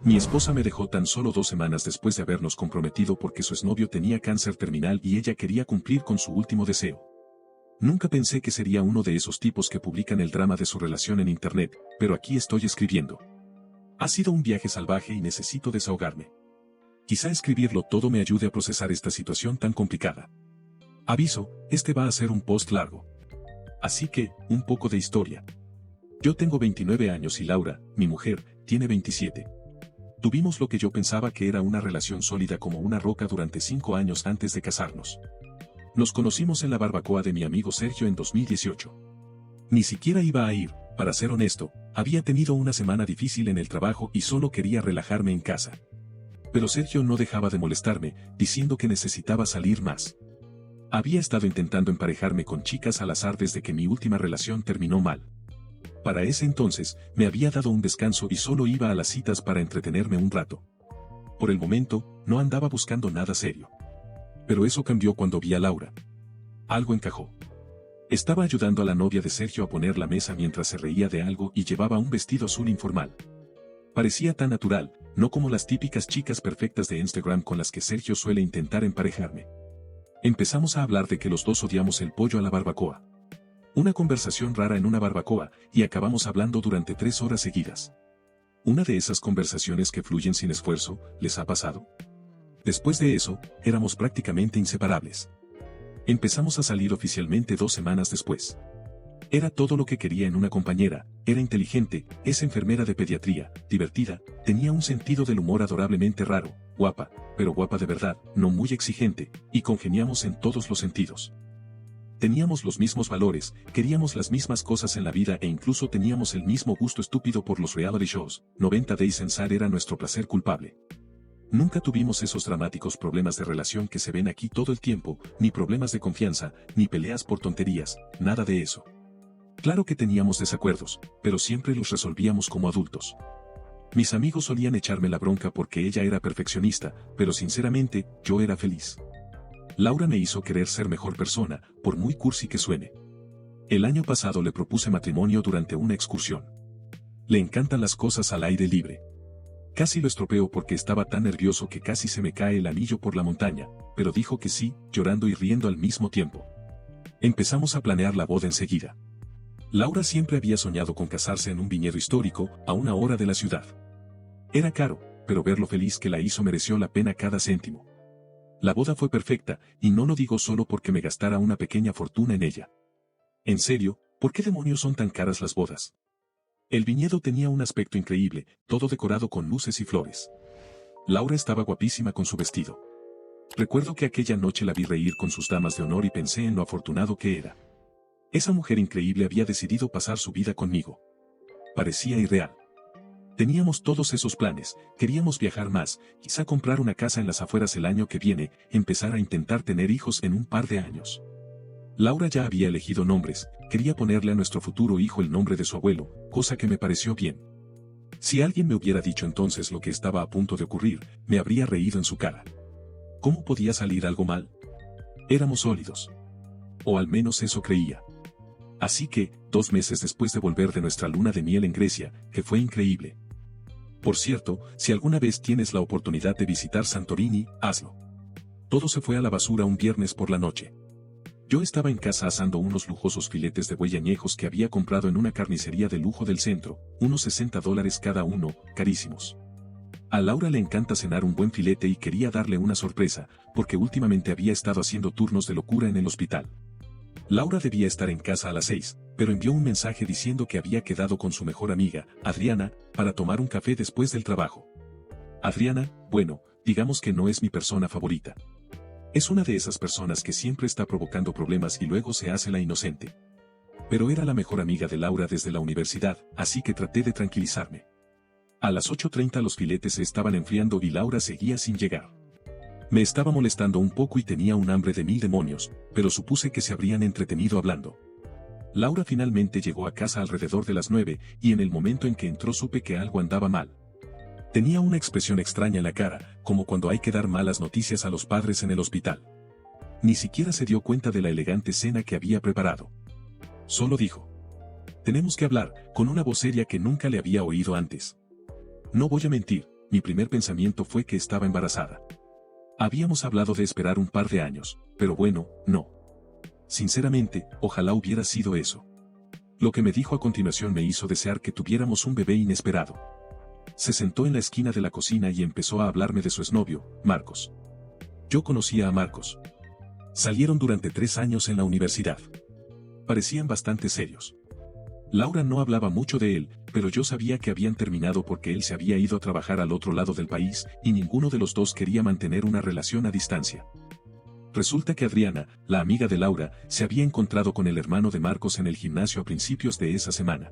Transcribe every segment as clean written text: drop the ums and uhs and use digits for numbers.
Mi esposa me dejó tan solo 2 semanas después de habernos comprometido porque su exnovio tenía cáncer terminal y ella quería cumplir con su último deseo. Nunca pensé que sería uno de esos tipos que publican el drama de su relación en internet, pero aquí estoy escribiendo. Ha sido un viaje salvaje y necesito desahogarme. Quizá escribirlo todo me ayude a procesar esta situación tan complicada. Aviso, este va a ser un post largo. Así que, un poco de historia. Yo tengo 29 años y Laura, mi mujer, tiene 27. Tuvimos lo que yo pensaba que era una relación sólida como una roca durante 5 años antes de casarnos. Nos conocimos en la barbacoa de mi amigo Sergio en 2018. Ni siquiera iba a ir, para ser honesto, había tenido una semana difícil en el trabajo y solo quería relajarme en casa. Pero Sergio no dejaba de molestarme, diciendo que necesitaba salir más. Había estado intentando emparejarme con chicas al azar desde que mi última relación terminó mal. Para ese entonces, me había dado un descanso y solo iba a las citas para entretenerme un rato. Por el momento, no andaba buscando nada serio. Pero eso cambió cuando vi a Laura. Algo encajó. Estaba ayudando a la novia de Sergio a poner la mesa mientras se reía de algo y llevaba un vestido azul informal. Parecía tan natural, no como las típicas chicas perfectas de Instagram con las que Sergio suele intentar emparejarme. Empezamos a hablar de que los dos odiamos el pollo a la barbacoa. Una conversación rara en una barbacoa, y acabamos hablando durante 3 horas seguidas. Una de esas conversaciones que fluyen sin esfuerzo, ¿les ha pasado? Después de eso, éramos prácticamente inseparables. Empezamos a salir oficialmente 2 semanas después. Era todo lo que quería en una compañera, era inteligente, es enfermera de pediatría, divertida, tenía un sentido del humor adorablemente raro, guapa, pero guapa de verdad, no muy exigente, y congeniamos en todos los sentidos. Teníamos los mismos valores, queríamos las mismas cosas en la vida e incluso teníamos el mismo gusto estúpido por los reality shows. 90 Days en Sar era nuestro placer culpable. Nunca tuvimos esos dramáticos problemas de relación que se ven aquí todo el tiempo, ni problemas de confianza, ni peleas por tonterías, nada de eso. Claro que teníamos desacuerdos, pero siempre los resolvíamos como adultos. Mis amigos solían echarme la bronca porque ella era perfeccionista, pero sinceramente, yo era feliz. Laura me hizo querer ser mejor persona, por muy cursi que suene. El año pasado le propuse matrimonio durante una excursión. Le encantan las cosas al aire libre. Casi lo estropeo porque estaba tan nervioso que casi se me cae el anillo por la montaña, pero dijo que sí, llorando y riendo al mismo tiempo. Empezamos a planear la boda enseguida. Laura siempre había soñado con casarse en un viñedo histórico, a 1 hora de la ciudad. Era caro, pero ver lo feliz que la hizo mereció la pena cada céntimo. La boda fue perfecta, y no lo digo solo porque me gastara una pequeña fortuna en ella. En serio, ¿por qué demonios son tan caras las bodas? El viñedo tenía un aspecto increíble, todo decorado con luces y flores. Laura estaba guapísima con su vestido. Recuerdo que aquella noche la vi reír con sus damas de honor y pensé en lo afortunado que era. Esa mujer increíble había decidido pasar su vida conmigo. Parecía irreal. Teníamos todos esos planes, queríamos viajar más, quizá comprar una casa en las afueras el año que viene, empezar a intentar tener hijos en un par de años. Laura ya había elegido nombres, quería ponerle a nuestro futuro hijo el nombre de su abuelo, cosa que me pareció bien. Si alguien me hubiera dicho entonces lo que estaba a punto de ocurrir, me habría reído en su cara. ¿Cómo podía salir algo mal? Éramos sólidos. O al menos eso creía. Así que, 2 meses después de volver de nuestra luna de miel en Grecia, que fue increíble. Por cierto, si alguna vez tienes la oportunidad de visitar Santorini, hazlo. Todo se fue a la basura un viernes por la noche. Yo estaba en casa asando unos lujosos filetes de buey añejos que había comprado en una carnicería de lujo del centro, unos $60 cada uno, carísimos. A Laura le encanta cenar un buen filete y quería darle una sorpresa, porque últimamente había estado haciendo turnos de locura en el hospital. Laura debía estar en casa a las 6, pero envió un mensaje diciendo que había quedado con su mejor amiga, Adriana, para tomar un café después del trabajo. Adriana, bueno, digamos que no es mi persona favorita. Es una de esas personas que siempre está provocando problemas y luego se hace la inocente. Pero era la mejor amiga de Laura desde la universidad, así que traté de tranquilizarme. A las 8:30 los filetes se estaban enfriando y Laura seguía sin llegar. Me estaba molestando un poco y tenía un hambre de 1000 demonios, pero supuse que se habrían entretenido hablando. Laura finalmente llegó a casa alrededor de las 9, y en el momento en que entró supe que algo andaba mal. Tenía una expresión extraña en la cara, como cuando hay que dar malas noticias a los padres en el hospital. Ni siquiera se dio cuenta de la elegante cena que había preparado. Solo dijo: tenemos que hablar, con una voz seria que nunca le había oído antes. No voy a mentir, mi primer pensamiento fue que estaba embarazada. Habíamos hablado de esperar un par de años, pero bueno, no. Sinceramente, ojalá hubiera sido eso. Lo que me dijo a continuación me hizo desear que tuviéramos un bebé inesperado. Se sentó en la esquina de la cocina y empezó a hablarme de su exnovio, Marcos. Yo conocía a Marcos. Salieron durante 3 años en la universidad. Parecían bastante serios. Laura no hablaba mucho de él, pero yo sabía que habían terminado porque él se había ido a trabajar al otro lado del país, y ninguno de los dos quería mantener una relación a distancia. Resulta que Adriana, la amiga de Laura, se había encontrado con el hermano de Marcos en el gimnasio a principios de esa semana.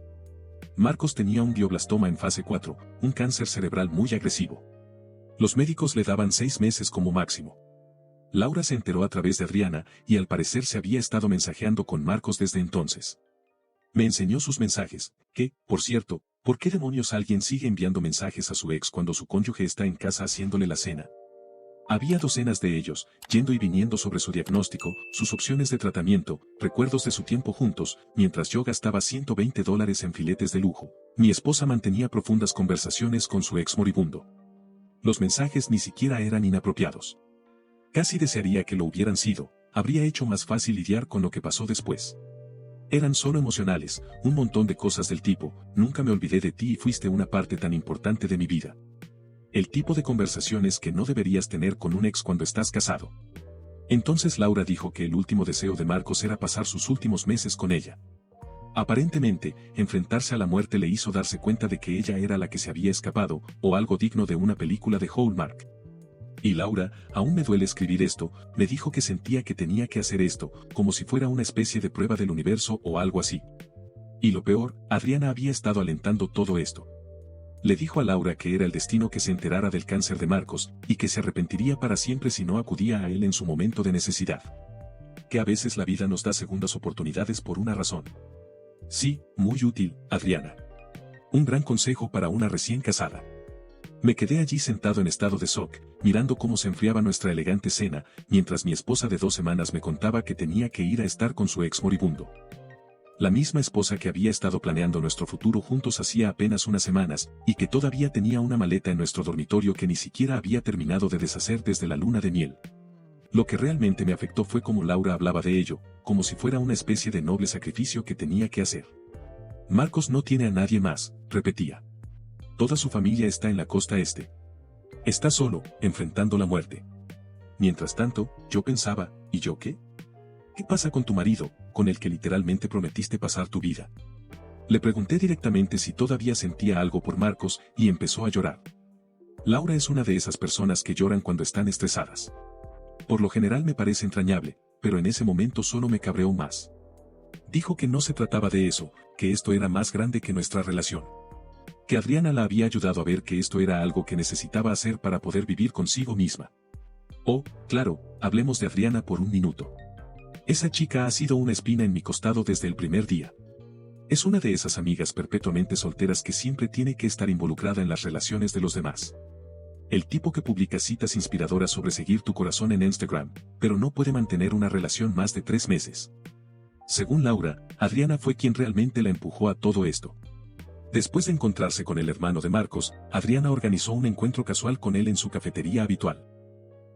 Marcos tenía un glioblastoma en fase 4, un cáncer cerebral muy agresivo. Los médicos le daban 6 meses como máximo. Laura se enteró a través de Adriana, y al parecer se había estado mensajeando con Marcos desde entonces. Me enseñó sus mensajes, que, por cierto, ¿por qué demonios alguien sigue enviando mensajes a su ex cuando su cónyuge está en casa haciéndole la cena? Había docenas de ellos, yendo y viniendo sobre su diagnóstico, sus opciones de tratamiento, recuerdos de su tiempo juntos, mientras yo gastaba $120 en filetes de lujo. Mi esposa mantenía profundas conversaciones con su ex moribundo. Los mensajes ni siquiera eran inapropiados. Casi desearía que lo hubieran sido, habría hecho más fácil lidiar con lo que pasó después. Eran solo emocionales, un montón de cosas del tipo, nunca me olvidé de ti y fuiste una parte tan importante de mi vida. El tipo de conversaciones que no deberías tener con un ex cuando estás casado. Entonces Laura dijo que el último deseo de Marcos era pasar sus últimos meses con ella. Aparentemente, enfrentarse a la muerte le hizo darse cuenta de que ella era la que se había escapado, o algo digno de una película de Hallmark. Y Laura, aún me duele escribir esto, me dijo que sentía que tenía que hacer esto, como si fuera una especie de prueba del universo o algo así. Y lo peor, Adriana había estado alentando todo esto. Le dijo a Laura que era el destino que se enterara del cáncer de Marcos, y que se arrepentiría para siempre si no acudía a él en su momento de necesidad. Que a veces la vida nos da segundas oportunidades por una razón. Sí, muy útil, Adriana. Un gran consejo para una recién casada. Me quedé allí sentado en estado de shock, mirando cómo se enfriaba nuestra elegante cena, mientras mi esposa de 2 semanas me contaba que tenía que ir a estar con su ex moribundo. La misma esposa que había estado planeando nuestro futuro juntos hacía apenas unas semanas, y que todavía tenía una maleta en nuestro dormitorio que ni siquiera había terminado de deshacer desde la luna de miel. Lo que realmente me afectó fue cómo Laura hablaba de ello, como si fuera una especie de noble sacrificio que tenía que hacer. Marcos no tiene a nadie más, repetía. Toda su familia está en la costa este. Está solo, enfrentando la muerte. Mientras tanto, yo pensaba, ¿y yo qué? ¿Qué pasa con tu marido, con el que literalmente prometiste pasar tu vida? Le pregunté directamente si todavía sentía algo por Marcos, y empezó a llorar. Laura es una de esas personas que lloran cuando están estresadas. Por lo general me parece entrañable, pero en ese momento solo me cabreó más. Dijo que no se trataba de eso, que esto era más grande que nuestra relación. Que Adriana la había ayudado a ver que esto era algo que necesitaba hacer para poder vivir consigo misma. Oh, claro, hablemos de Adriana por un minuto. Esa chica ha sido una espina en mi costado desde el primer día. Es una de esas amigas perpetuamente solteras que siempre tiene que estar involucrada en las relaciones de los demás. El tipo que publica citas inspiradoras sobre seguir tu corazón en Instagram, pero no puede mantener una relación más de 3 meses. Según Laura, Adriana fue quien realmente la empujó a todo esto. Después de encontrarse con el hermano de Marcos, Adriana organizó un encuentro casual con él en su cafetería habitual.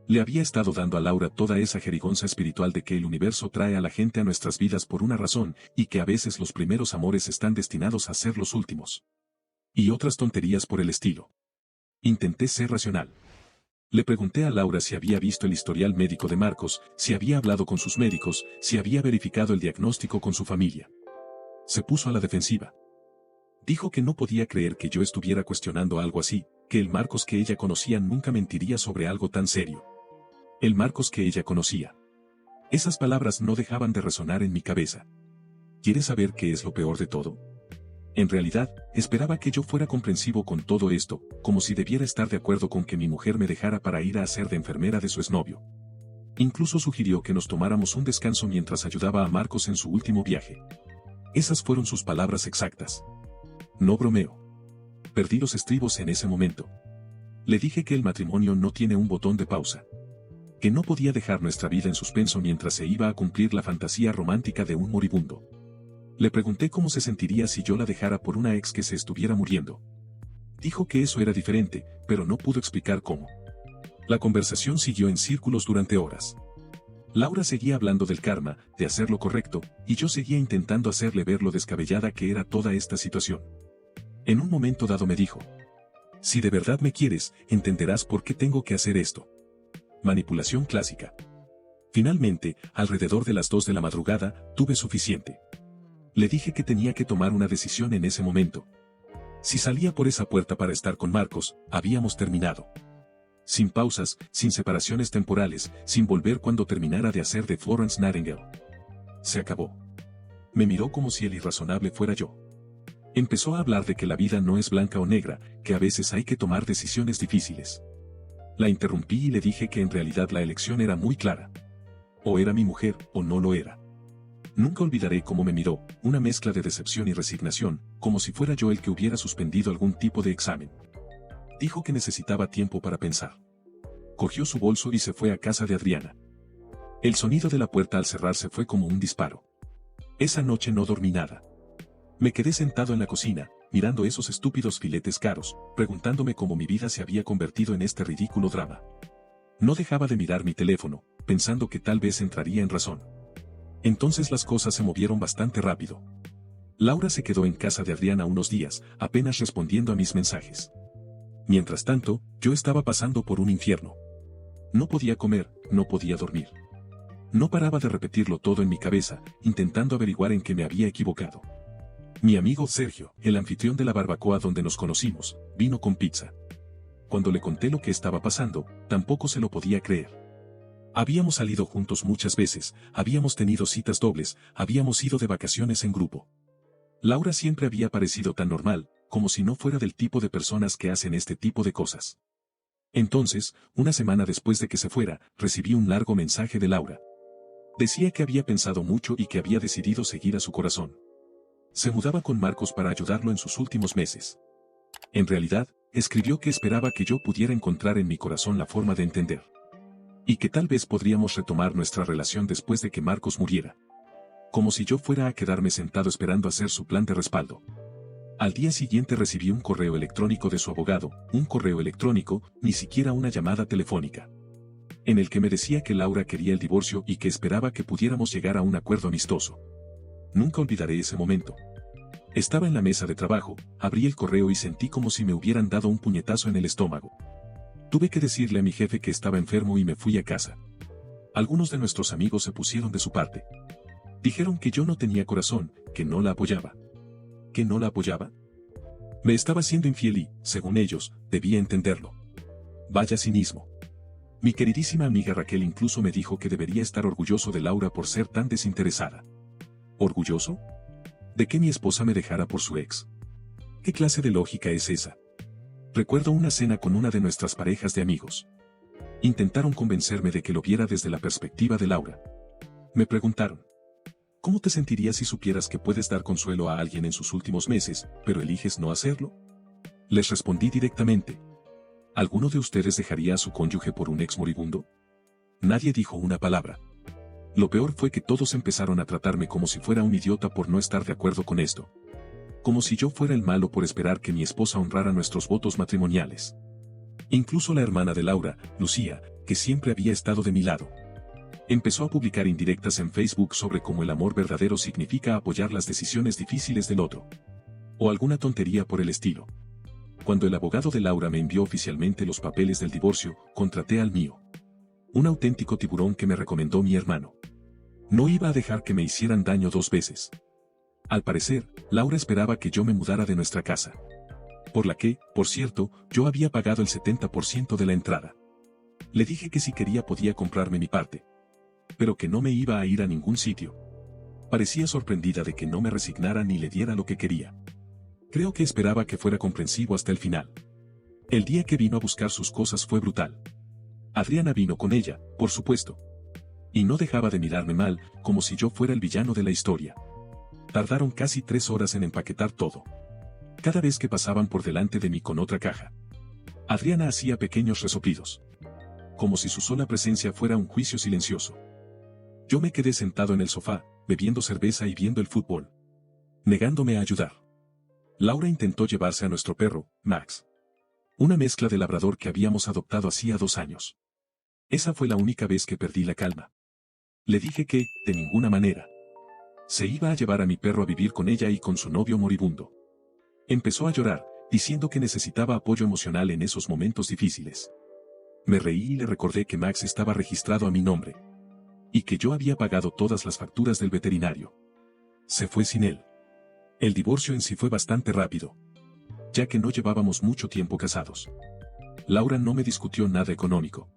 Le había estado dando a Laura toda esa jerigonza espiritual de que el universo trae a la gente a nuestras vidas por una razón, y que a veces los primeros amores están destinados a ser los últimos. Y otras tonterías por el estilo. Intenté ser racional. Le pregunté a Laura si había visto el historial médico de Marcos, si había hablado con sus médicos, si había verificado el diagnóstico con su familia. Se puso a la defensiva. Dijo que no podía creer que yo estuviera cuestionando algo así, que el Marcos que ella conocía nunca mentiría sobre algo tan serio. El Marcos que ella conocía. Esas palabras no dejaban de resonar en mi cabeza. ¿Quieres saber qué es lo peor de todo? En realidad, esperaba que yo fuera comprensivo con todo esto, como si debiera estar de acuerdo con que mi mujer me dejara para ir a hacer de enfermera de su exnovio. Incluso sugirió que nos tomáramos un descanso mientras ayudaba a Marcos en su último viaje. Esas fueron sus palabras exactas. No bromeo. Perdí los estribos en ese momento. Le dije que el matrimonio no tiene un botón de pausa. Que no podía dejar nuestra vida en suspenso mientras se iba a cumplir la fantasía romántica de un moribundo. Le pregunté cómo se sentiría si yo la dejara por una ex que se estuviera muriendo. Dijo que eso era diferente, pero no pudo explicar cómo. La conversación siguió en círculos durante horas. Laura seguía hablando del karma, de hacer lo correcto, y yo seguía intentando hacerle ver lo descabellada que era toda esta situación. En un momento dado me dijo: si de verdad me quieres, entenderás por qué tengo que hacer esto. Manipulación clásica. Finalmente, alrededor de las 2 de la madrugada, tuve suficiente. Le dije que tenía que tomar una decisión en ese momento. Si salía por esa puerta para estar con Marcos, habíamos terminado. Sin pausas, sin separaciones temporales, sin volver cuando terminara de hacer de Florence Nightingale. Se acabó. Me miró como si el irrazonable fuera yo. Empezó a hablar de que la vida no es blanca o negra, que a veces hay que tomar decisiones difíciles. La interrumpí y le dije que en realidad la elección era muy clara. O era mi mujer, o no lo era. Nunca olvidaré cómo me miró, una mezcla de decepción y resignación, como si fuera yo el que hubiera suspendido algún tipo de examen. Dijo que necesitaba tiempo para pensar. Cogió su bolso y se fue a casa de Adriana. El sonido de la puerta al cerrarse fue como un disparo. Esa noche no dormí nada. Me quedé sentado en la cocina, mirando esos estúpidos filetes caros, preguntándome cómo mi vida se había convertido en este ridículo drama. No dejaba de mirar mi teléfono, pensando que tal vez entraría en razón. Entonces las cosas se movieron bastante rápido. Laura se quedó en casa de Adriana unos días, apenas respondiendo a mis mensajes. Mientras tanto, yo estaba pasando por un infierno. No podía comer, no podía dormir. No paraba de repetirlo todo en mi cabeza, intentando averiguar en qué me había equivocado. Mi amigo Sergio, el anfitrión de la barbacoa donde nos conocimos, vino con pizza. Cuando le conté lo que estaba pasando, tampoco se lo podía creer. Habíamos salido juntos muchas veces, habíamos tenido citas dobles, habíamos ido de vacaciones en grupo. Laura siempre había parecido tan normal, como si no fuera del tipo de personas que hacen este tipo de cosas. Entonces, una semana después de que se fuera, recibí un largo mensaje de Laura. Decía que había pensado mucho y que había decidido seguir a su corazón. Se mudaba con Marcos para ayudarlo en sus últimos meses. En realidad, escribió que esperaba que yo pudiera encontrar en mi corazón la forma de entender. Y que tal vez podríamos retomar nuestra relación después de que Marcos muriera. Como si yo fuera a quedarme sentado esperando hacer su plan de respaldo. Al día siguiente recibí un correo electrónico de su abogado, un correo electrónico, ni siquiera una llamada telefónica. En el que me decía que Laura quería el divorcio y que esperaba que pudiéramos llegar a un acuerdo amistoso. Nunca olvidaré ese momento. Estaba en la mesa de trabajo, abrí el correo y sentí como si me hubieran dado un puñetazo en el estómago. Tuve que decirle a mi jefe que estaba enfermo y me fui a casa. Algunos de nuestros amigos se pusieron de su parte. Dijeron que yo no tenía corazón, que no la apoyaba. ¿Que no la apoyaba? Me estaba siendo infiel y, según ellos, debía entenderlo. Vaya cinismo. Mi queridísima amiga Raquel incluso me dijo que debería estar orgulloso de Laura por ser tan desinteresada. ¿Orgulloso? ¿De que mi esposa me dejara por su ex? ¿Qué clase de lógica es esa? Recuerdo una cena con una de nuestras parejas de amigos. Intentaron convencerme de que lo viera desde la perspectiva de Laura. Me preguntaron: ¿cómo te sentirías si supieras que puedes dar consuelo a alguien en sus últimos meses, pero eliges no hacerlo? Les respondí directamente: ¿alguno de ustedes dejaría a su cónyuge por un ex moribundo? Nadie dijo una palabra. Lo peor fue que todos empezaron a tratarme como si fuera un idiota por no estar de acuerdo con esto. Como si yo fuera el malo por esperar que mi esposa honrara nuestros votos matrimoniales. Incluso la hermana de Laura, Lucía, que siempre había estado de mi lado, empezó a publicar indirectas en Facebook sobre cómo el amor verdadero significa apoyar las decisiones difíciles del otro. O alguna tontería por el estilo. Cuando el abogado de Laura me envió oficialmente los papeles del divorcio, contraté al mío. Un auténtico tiburón que me recomendó mi hermano. No iba a dejar que me hicieran daño 2 veces. Al parecer, Laura esperaba que yo me mudara de nuestra casa. Por la que, por cierto, yo había pagado el 70% de la entrada. Le dije que si quería podía comprarme mi parte. Pero que no me iba a ir a ningún sitio. Parecía sorprendida de que no me resignara ni le diera lo que quería. Creo que esperaba que fuera comprensivo hasta el final. El día que vino a buscar sus cosas fue brutal. Adriana vino con ella, por supuesto. Y no dejaba de mirarme mal, como si yo fuera el villano de la historia. Tardaron casi 3 horas en empaquetar todo. Cada vez que pasaban por delante de mí con otra caja, Adriana hacía pequeños resoplidos. Como si su sola presencia fuera un juicio silencioso. Yo me quedé sentado en el sofá, bebiendo cerveza y viendo el fútbol. Negándome a ayudar. Laura intentó llevarse a nuestro perro, Max. Una mezcla de labrador que habíamos adoptado hacía 2 años. Esa fue la única vez que perdí la calma. Le dije que, de ninguna manera, se iba a llevar a mi perro a vivir con ella y con su novio moribundo. Empezó a llorar, diciendo que necesitaba apoyo emocional en esos momentos difíciles. Me reí y le recordé que Max estaba registrado a mi nombre. Y que yo había pagado todas las facturas del veterinario. Se fue sin él. El divorcio en sí fue bastante rápido, ya que no llevábamos mucho tiempo casados. Laura no me discutió nada económico.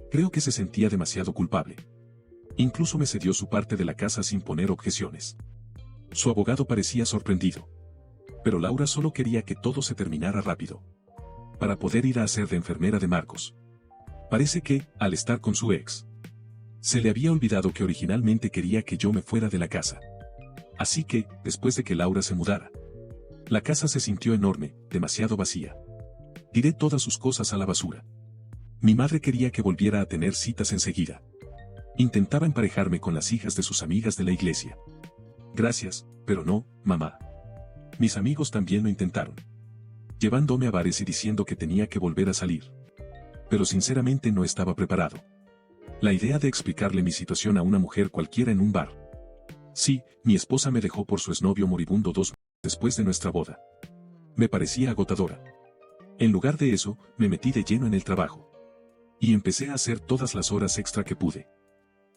Creo que se sentía demasiado culpable. Incluso me cedió su parte de la casa sin poner objeciones. Su abogado parecía sorprendido. Pero Laura solo quería que todo se terminara rápido, para poder ir a hacer de enfermera de Marcos. Parece que, al estar con su ex, se le había olvidado que originalmente quería que yo me fuera de la casa. Así que, después de que Laura se mudara, la casa se sintió enorme, demasiado vacía. Tiré todas sus cosas a la basura. Mi madre quería que volviera a tener citas enseguida. Intentaba emparejarme con las hijas de sus amigas de la iglesia. Gracias, pero no, mamá. Mis amigos también lo intentaron, llevándome a bares y diciendo que tenía que volver a salir. Pero sinceramente no estaba preparado. La idea de explicarle mi situación a una mujer cualquiera en un bar. Sí, mi esposa me dejó por su exnovio moribundo 2 meses después de nuestra boda. Me parecía agotadora. En lugar de eso, me metí de lleno en el trabajo. Y empecé a hacer todas las horas extra que pude.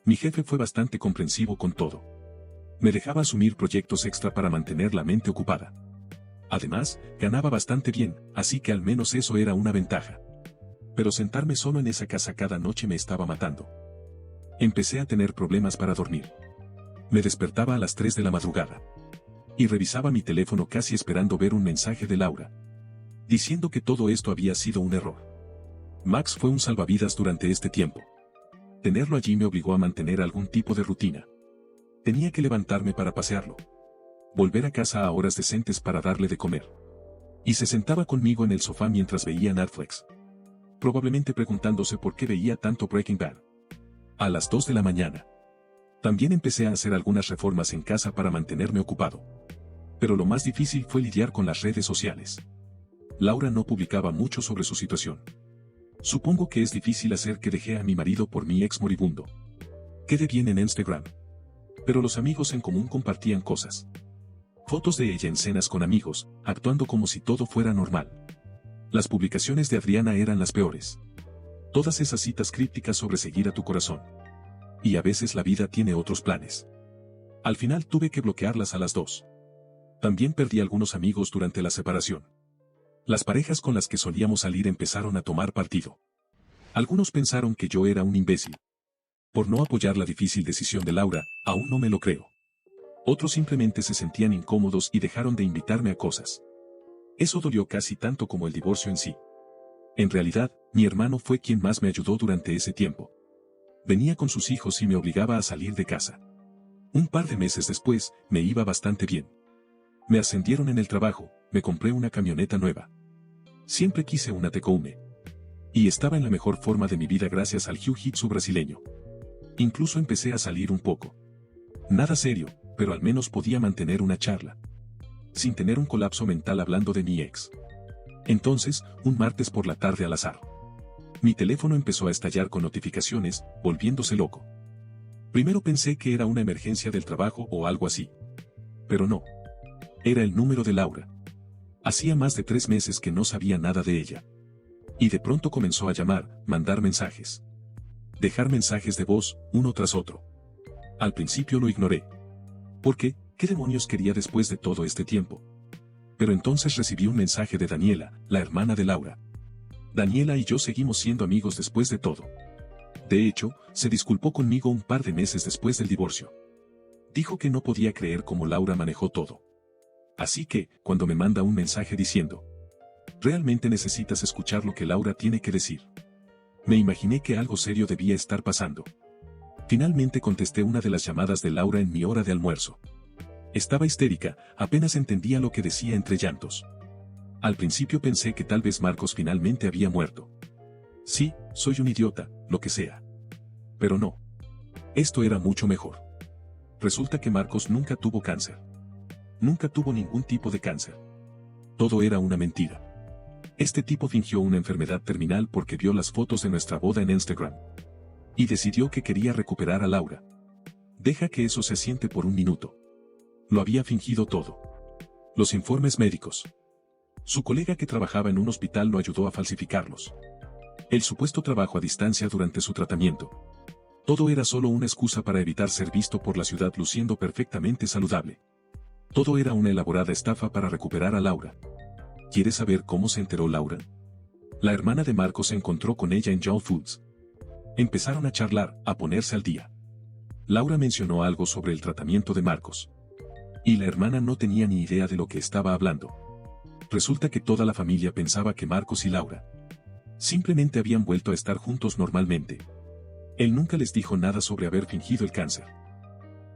Mi jefe fue bastante comprensivo con todo. Me dejaba asumir proyectos extra para mantener la mente ocupada. Además, ganaba bastante bien, así que al menos eso era una ventaja. Pero sentarme solo en esa casa cada noche me estaba matando. Empecé a tener problemas para dormir. Me despertaba a las 3 de la madrugada. Y revisaba mi teléfono casi esperando ver un mensaje de Laura, diciendo que todo esto había sido un error. Max fue un salvavidas durante este tiempo. Tenerlo allí me obligó a mantener algún tipo de rutina. Tenía que levantarme para pasearlo, volver a casa a horas decentes para darle de comer. Y se sentaba conmigo en el sofá mientras veía Netflix, probablemente preguntándose por qué veía tanto Breaking Bad. A las 2 de la mañana. También empecé a hacer algunas reformas en casa para mantenerme ocupado. Pero lo más difícil fue lidiar con las redes sociales. Laura no publicaba mucho sobre su situación. Supongo que es difícil hacer que dejé a mi marido por mi ex moribundo. Quedé bien en Instagram. Pero los amigos en común compartían cosas. Fotos de ella en cenas con amigos, actuando como si todo fuera normal. Las publicaciones de Adriana eran las peores. Todas esas citas crípticas sobre seguir a tu corazón. Y a veces la vida tiene otros planes. Al final tuve que bloquearlas a las 2. También perdí algunos amigos durante la separación. Las parejas con las que solíamos salir empezaron a tomar partido. Algunos pensaron que yo era un imbécil por no apoyar la difícil decisión de Laura, aún no me lo creo. Otros simplemente se sentían incómodos y dejaron de invitarme a cosas. Eso dolió casi tanto como el divorcio en sí. En realidad, mi hermano fue quien más me ayudó durante ese tiempo. Venía con sus hijos y me obligaba a salir de casa. Un par de meses después, me iba bastante bien. Me ascendieron en el trabajo, me compré una camioneta nueva. Siempre quise una Tecoume. Y estaba en la mejor forma de mi vida gracias al Jiu-Jitsu brasileño. Incluso empecé a salir un poco. Nada serio, pero al menos podía mantener una charla, sin tener un colapso mental hablando de mi ex. Entonces, un martes por la tarde al azar, mi teléfono empezó a estallar con notificaciones, volviéndose loco. Primero pensé que era una emergencia del trabajo o algo así. Pero no. Era el número de Laura. Hacía más de 3 meses que no sabía nada de ella. Y de pronto comenzó a llamar, mandar mensajes. Dejar mensajes de voz, uno tras otro. Al principio lo ignoré. ¿Por qué? ¿Qué demonios quería después de todo este tiempo? Pero entonces recibí un mensaje de Daniela, la hermana de Laura. Daniela y yo seguimos siendo amigos después de todo. De hecho, se disculpó conmigo un par de meses después del divorcio. Dijo que no podía creer cómo Laura manejó todo. Así que, cuando me manda un mensaje diciendo, realmente necesitas escuchar lo que Laura tiene que decir, me imaginé que algo serio debía estar pasando. Finalmente contesté una de las llamadas de Laura en mi hora de almuerzo. Estaba histérica, apenas entendía lo que decía entre llantos. Al principio pensé que tal vez Marcos finalmente había muerto. Sí, soy un idiota, lo que sea. Pero no. Esto era mucho mejor. Resulta que Marcos nunca tuvo cáncer. Nunca tuvo ningún tipo de cáncer. Todo era una mentira. Este tipo fingió una enfermedad terminal porque vio las fotos de nuestra boda en Instagram. Y decidió que quería recuperar a Laura. Deja que eso se asiente por un minuto. Lo había fingido todo. Los informes médicos. Su colega que trabajaba en un hospital lo ayudó a falsificarlos. El supuesto trabajo a distancia durante su tratamiento. Todo era solo una excusa para evitar ser visto por la ciudad luciendo perfectamente saludable. Todo era una elaborada estafa para recuperar a Laura. ¿Quieres saber cómo se enteró Laura? La hermana de Marcos se encontró con ella en Joe Foods. Empezaron a charlar, a ponerse al día. Laura mencionó algo sobre el tratamiento de Marcos. Y la hermana no tenía ni idea de lo que estaba hablando. Resulta que toda la familia pensaba que Marcos y Laura simplemente habían vuelto a estar juntos normalmente. Él nunca les dijo nada sobre haber fingido el cáncer.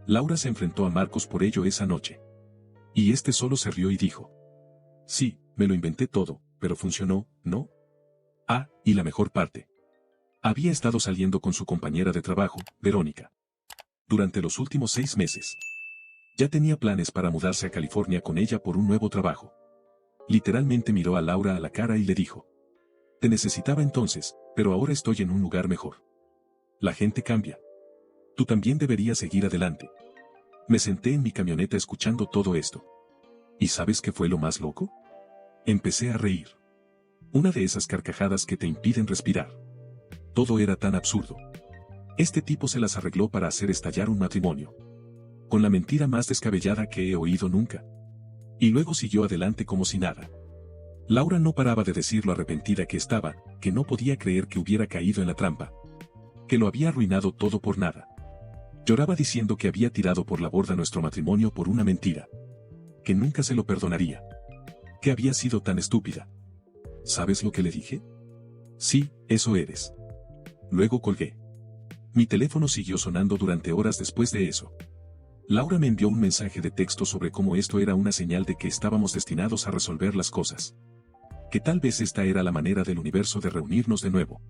Laura se enfrentó a Marcos por ello esa noche. Y este solo se rió y dijo: sí, me lo inventé todo, pero funcionó, ¿no? Ah, y la mejor parte. Había estado saliendo con su compañera de trabajo, Verónica. Durante los últimos 6 meses. Ya tenía planes para mudarse a California con ella por un nuevo trabajo. Literalmente miró a Laura a la cara y le dijo: te necesitaba entonces, pero ahora estoy en un lugar mejor. La gente cambia. Tú también deberías seguir adelante. Me senté en mi camioneta escuchando todo esto. ¿Y sabes qué fue lo más loco? Empecé a reír. Una de esas carcajadas que te impiden respirar. Todo era tan absurdo. Este tipo se las arregló para hacer estallar un matrimonio. Con la mentira más descabellada que he oído nunca. Y luego siguió adelante como si nada. Laura no paraba de decir lo arrepentida que estaba, que no podía creer que hubiera caído en la trampa. Que lo había arruinado todo por nada. Lloraba diciendo que había tirado por la borda nuestro matrimonio por una mentira. Que nunca se lo perdonaría. Que había sido tan estúpida. ¿Sabes lo que le dije? Sí, eso eres. Luego colgué. Mi teléfono siguió sonando durante horas después de eso. Laura me envió un mensaje de texto sobre cómo esto era una señal de que estábamos destinados a resolver las cosas. Que tal vez esta era la manera del universo de reunirnos de nuevo.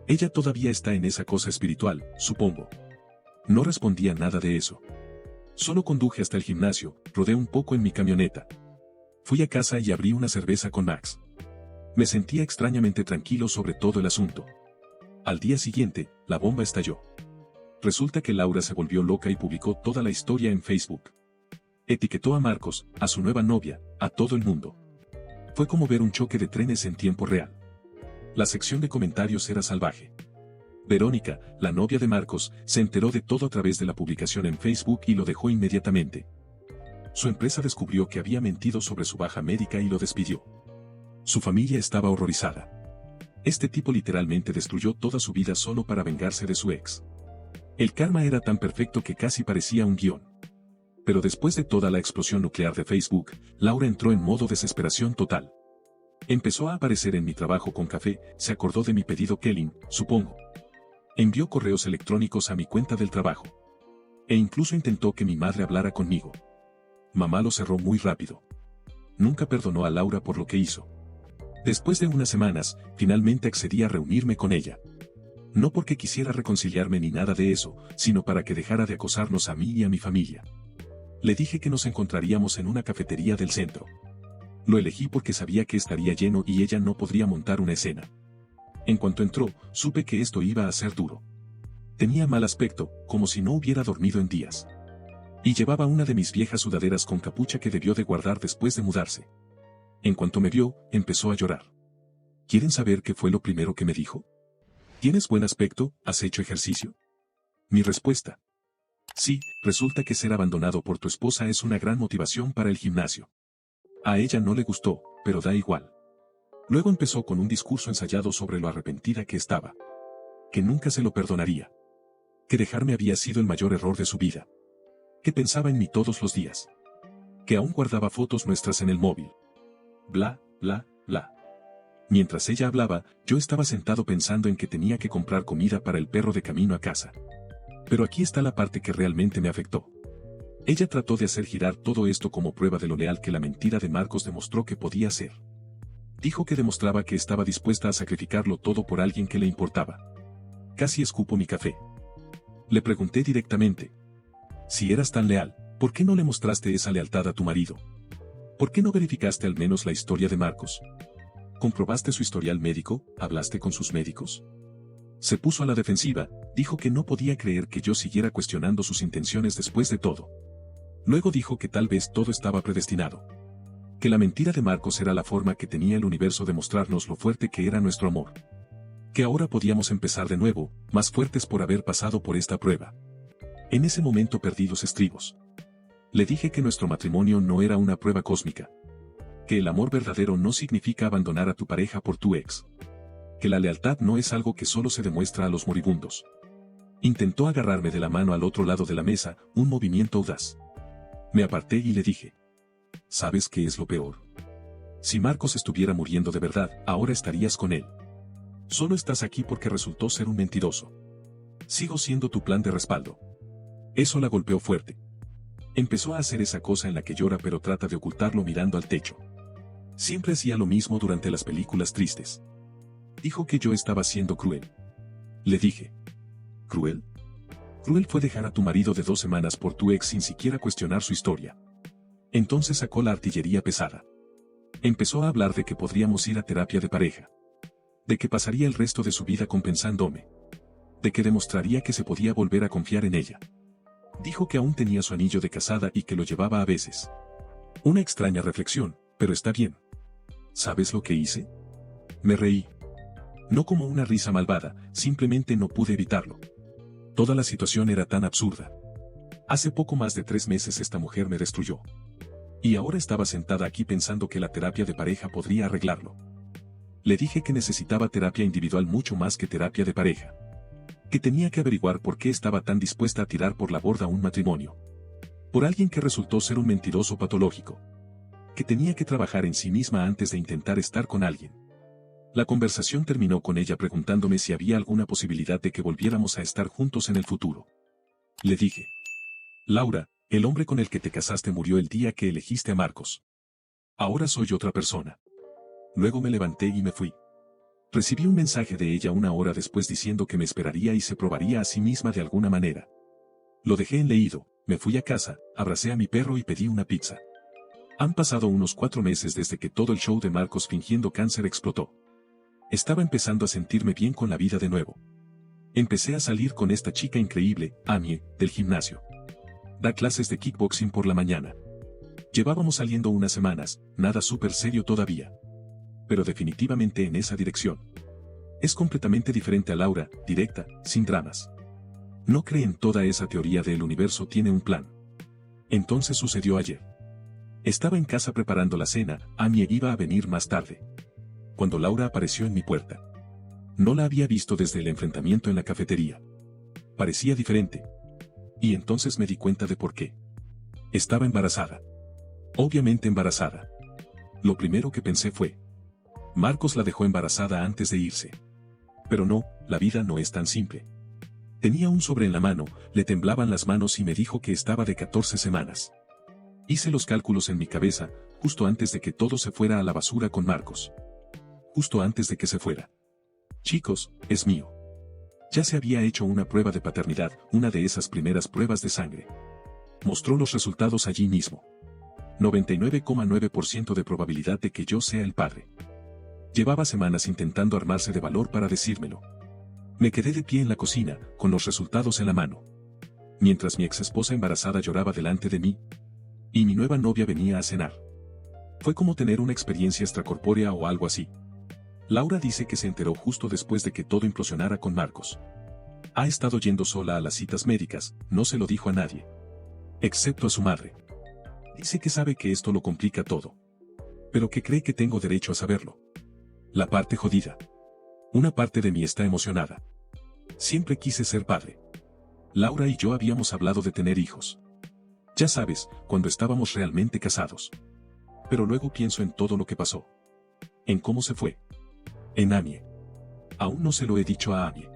Ella todavía está en esa cosa espiritual, supongo. No respondía nada de eso. Solo conduje hasta el gimnasio, rodé un poco en mi camioneta. Fui a casa y abrí una cerveza con Max. Me sentía extrañamente tranquilo sobre todo el asunto. Al día siguiente, la bomba estalló. Resulta que Laura se volvió loca y publicó toda la historia en Facebook. Etiquetó a Marcos, a su nueva novia, a todo el mundo. Fue como ver un choque de trenes en tiempo real. La sección de comentarios era salvaje. Verónica, la novia de Marcos, se enteró de todo a través de la publicación en Facebook y lo dejó inmediatamente. Su empresa descubrió que había mentido sobre su baja médica y lo despidió. Su familia estaba horrorizada. Este tipo literalmente destruyó toda su vida solo para vengarse de su ex. El karma era tan perfecto que casi parecía un guión. Pero después de toda la explosión nuclear de Facebook, Laura entró en modo desesperación total. Empezó a aparecer en mi trabajo con café, se acordó de mi pedido Kelly, supongo. Envió correos electrónicos a mi cuenta del trabajo. E incluso intentó que mi madre hablara conmigo. Mamá lo cerró muy rápido. Nunca perdonó a Laura por lo que hizo. Después de unas semanas, finalmente accedí a reunirme con ella. No porque quisiera reconciliarme ni nada de eso, sino para que dejara de acosarnos a mí y a mi familia. Le dije que nos encontraríamos en una cafetería del centro. Lo elegí porque sabía que estaría lleno y ella no podría montar una escena. En cuanto entró, supe que esto iba a ser duro. Tenía mal aspecto, como si no hubiera dormido en días. Y llevaba una de mis viejas sudaderas con capucha que debió de guardar después de mudarse. En cuanto me vio, empezó a llorar. ¿Quieren saber qué fue lo primero que me dijo? ¿Tienes buen aspecto? ¿Has hecho ejercicio? Mi respuesta: sí, resulta que ser abandonado por tu esposa es una gran motivación para el gimnasio. A ella no le gustó, pero da igual. Luego empezó con un discurso ensayado sobre lo arrepentida que estaba. Que nunca se lo perdonaría. Que dejarme había sido el mayor error de su vida. Que pensaba en mí todos los días. Que aún guardaba fotos nuestras en el móvil. Bla, bla, bla. Mientras ella hablaba, yo estaba sentado pensando en que tenía que comprar comida para el perro de camino a casa. Pero aquí está la parte que realmente me afectó. Ella trató de hacer girar todo esto como prueba de lo leal que la mentira de Marcos demostró que podía ser. Dijo que demostraba que estaba dispuesta a sacrificarlo todo por alguien que le importaba. Casi escupo mi café. Le pregunté directamente: si eras tan leal, ¿por qué no le mostraste esa lealtad a tu marido? ¿Por qué no verificaste al menos la historia de Marcos? ¿Comprobaste su historial médico? ¿Hablaste con sus médicos? Se puso a la defensiva, dijo que no podía creer que yo siguiera cuestionando sus intenciones después de todo. Luego dijo que tal vez todo estaba predestinado. Que la mentira de Marcos era la forma que tenía el universo de mostrarnos lo fuerte que era nuestro amor. Que ahora podíamos empezar de nuevo, más fuertes por haber pasado por esta prueba. En ese momento perdí los estribos. Le dije que nuestro matrimonio no era una prueba cósmica. Que el amor verdadero no significa abandonar a tu pareja por tu ex. Que la lealtad no es algo que solo se demuestra a los moribundos. Intentó agarrarme de la mano al otro lado de la mesa, un movimiento audaz. Me aparté y le dije: ¿sabes qué es lo peor? Si Marcos estuviera muriendo de verdad, ahora estarías con él. Solo estás aquí porque resultó ser un mentiroso. Sigo siendo tu plan de respaldo. Eso la golpeó fuerte. Empezó a hacer esa cosa en la que llora pero trata de ocultarlo mirando al techo. Siempre hacía lo mismo durante las películas tristes. Dijo que yo estaba siendo cruel. Le dije: ¿cruel? Cruel fue dejar a tu marido de 2 semanas por tu ex sin siquiera cuestionar su historia. Entonces sacó la artillería pesada. Empezó a hablar de que podríamos ir a terapia de pareja. De que pasaría el resto de su vida compensándome. De que demostraría que se podía volver a confiar en ella. Dijo que aún tenía su anillo de casada y que lo llevaba a veces. Una extraña reflexión, pero está bien. ¿Sabes lo que hice? Me reí. No como una risa malvada, simplemente no pude evitarlo. Toda la situación era tan absurda. Hace poco más de 3 meses esta mujer me destruyó. Y ahora estaba sentada aquí pensando que la terapia de pareja podría arreglarlo. Le dije que necesitaba terapia individual mucho más que terapia de pareja. Que tenía que averiguar por qué estaba tan dispuesta a tirar por la borda un matrimonio. Por alguien que resultó ser un mentiroso patológico. Que tenía que trabajar en sí misma antes de intentar estar con alguien. La conversación terminó con ella preguntándome si había alguna posibilidad de que volviéramos a estar juntos en el futuro. Le dije: Laura, el hombre con el que te casaste murió el día que elegiste a Marcos. Ahora soy otra persona. Luego me levanté y me fui. Recibí un mensaje de ella 1 hora después diciendo que me esperaría y se probaría a sí misma de alguna manera. Lo dejé en leído, me fui a casa, abracé a mi perro y pedí una pizza. Han pasado unos 4 meses desde que todo el show de Marcos fingiendo cáncer explotó. Estaba empezando a sentirme bien con la vida de nuevo. Empecé a salir con esta chica increíble, Amy, del gimnasio. Da clases de kickboxing por la mañana. Llevábamos saliendo unas semanas, nada súper serio todavía. Pero definitivamente en esa dirección. Es completamente diferente a Laura, directa, sin dramas. No cree en toda esa teoría de el universo tiene un plan. Entonces sucedió ayer. Estaba en casa preparando la cena, Amy iba a venir más tarde. Cuando Laura apareció en mi puerta. No la había visto desde el enfrentamiento en la cafetería. Parecía diferente. Y entonces me di cuenta de por qué. Estaba embarazada. Obviamente embarazada. Lo primero que pensé fue: Marcos la dejó embarazada antes de irse. Pero no, la vida no es tan simple. Tenía un sobre en la mano, le temblaban las manos y me dijo que estaba de 14 semanas. Hice los cálculos en mi cabeza, justo antes de que todo se fuera a la basura con Marcos. Justo antes de que se fuera. Chicos, es mío. Ya se había hecho una prueba de paternidad, una de esas primeras pruebas de sangre. Mostró los resultados allí mismo. 99,9% de probabilidad de que yo sea el padre. Llevaba semanas intentando armarse de valor para decírmelo. Me quedé de pie en la cocina, con los resultados en la mano. Mientras mi ex esposa embarazada lloraba delante de mí. Y mi nueva novia venía a cenar. Fue como tener una experiencia extracorpórea o algo así. Laura dice que se enteró justo después de que todo implosionara con Marcos. Ha estado yendo sola a las citas médicas, no se lo dijo a nadie. Excepto a su madre. Dice que sabe que esto lo complica todo. Pero que cree que tengo derecho a saberlo. La parte jodida. Una parte de mí está emocionada. Siempre quise ser padre. Laura y yo habíamos hablado de tener hijos. Ya sabes, cuando estábamos realmente casados. Pero luego pienso en todo lo que pasó. En cómo se fue. En Amy. Aún no se lo he dicho a Amy.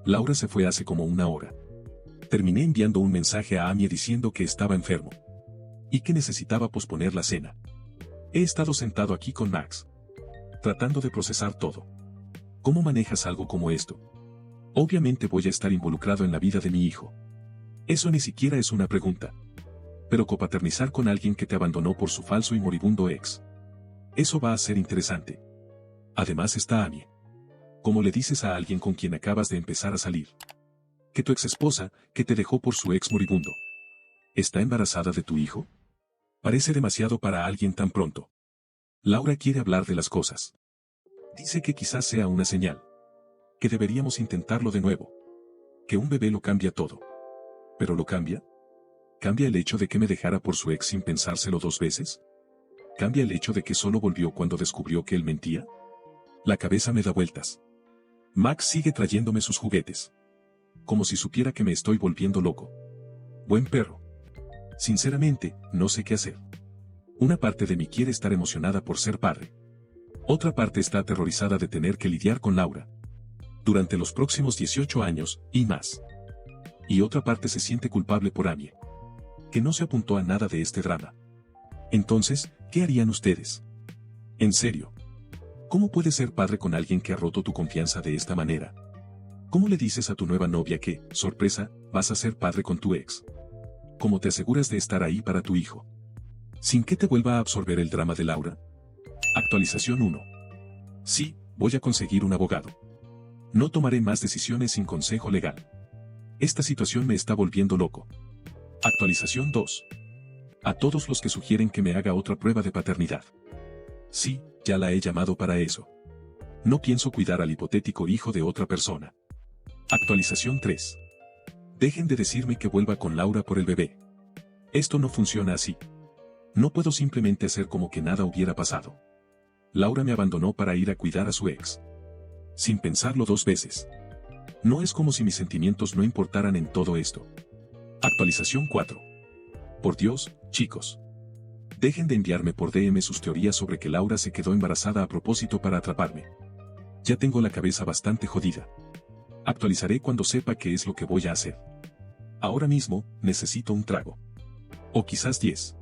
Laura se fue hace como 1 hora. Terminé enviando un mensaje a Amy diciendo que estaba enfermo. Y que necesitaba posponer la cena. He estado sentado aquí con Max. Tratando de procesar todo. ¿Cómo manejas algo como esto? Obviamente voy a estar involucrado en la vida de mi hijo. Eso ni siquiera es una pregunta. Pero copaternizar con alguien que te abandonó por su falso y moribundo ex. Eso va a ser interesante. Además está Amy. ¿Cómo le dices a alguien con quien acabas de empezar a salir? Que tu exesposa, que te dejó por su ex moribundo, ¿está embarazada de tu hijo? Parece demasiado para alguien tan pronto. Laura quiere hablar de las cosas. Dice que quizás sea una señal. Que deberíamos intentarlo de nuevo. Que un bebé lo cambia todo. ¿Pero lo cambia? ¿Cambia el hecho de que me dejara por su ex sin pensárselo 2 veces? ¿Cambia el hecho de que solo volvió cuando descubrió que él mentía? La cabeza me da vueltas. Max sigue trayéndome sus juguetes. Como si supiera que me estoy volviendo loco. Buen perro. Sinceramente, no sé qué hacer. Una parte de mí quiere estar emocionada por ser padre. Otra parte está aterrorizada de tener que lidiar con Laura. Durante los próximos 18 años, y más. Y otra parte se siente culpable por Amy. Que no se apuntó a nada de este drama. Entonces, ¿qué harían ustedes? En serio. ¿Cómo puedes ser padre con alguien que ha roto tu confianza de esta manera? ¿Cómo le dices a tu nueva novia que, sorpresa, vas a ser padre con tu ex? ¿Cómo te aseguras de estar ahí para tu hijo? ¿Sin que te vuelva a absorber el drama de Laura? Actualización 1. Sí, voy a conseguir un abogado. No tomaré más decisiones sin consejo legal. Esta situación me está volviendo loco. Actualización 2. A todos los que sugieren que me haga otra prueba de paternidad. Sí, ya la he llamado para eso. No pienso cuidar al hipotético hijo de otra persona. Actualización 3. Dejen de decirme que vuelva con Laura por el bebé. Esto no funciona así. No puedo simplemente hacer como que nada hubiera pasado. Laura me abandonó para ir a cuidar a su ex. Sin pensarlo 2 veces. No es como si mis sentimientos no importaran en todo esto. Actualización 4. Por Dios, chicos. Dejen de enviarme por DM sus teorías sobre que Laura se quedó embarazada a propósito para atraparme. Ya tengo la cabeza bastante jodida. Actualizaré cuando sepa qué es lo que voy a hacer. Ahora mismo, necesito un trago. O quizás 10.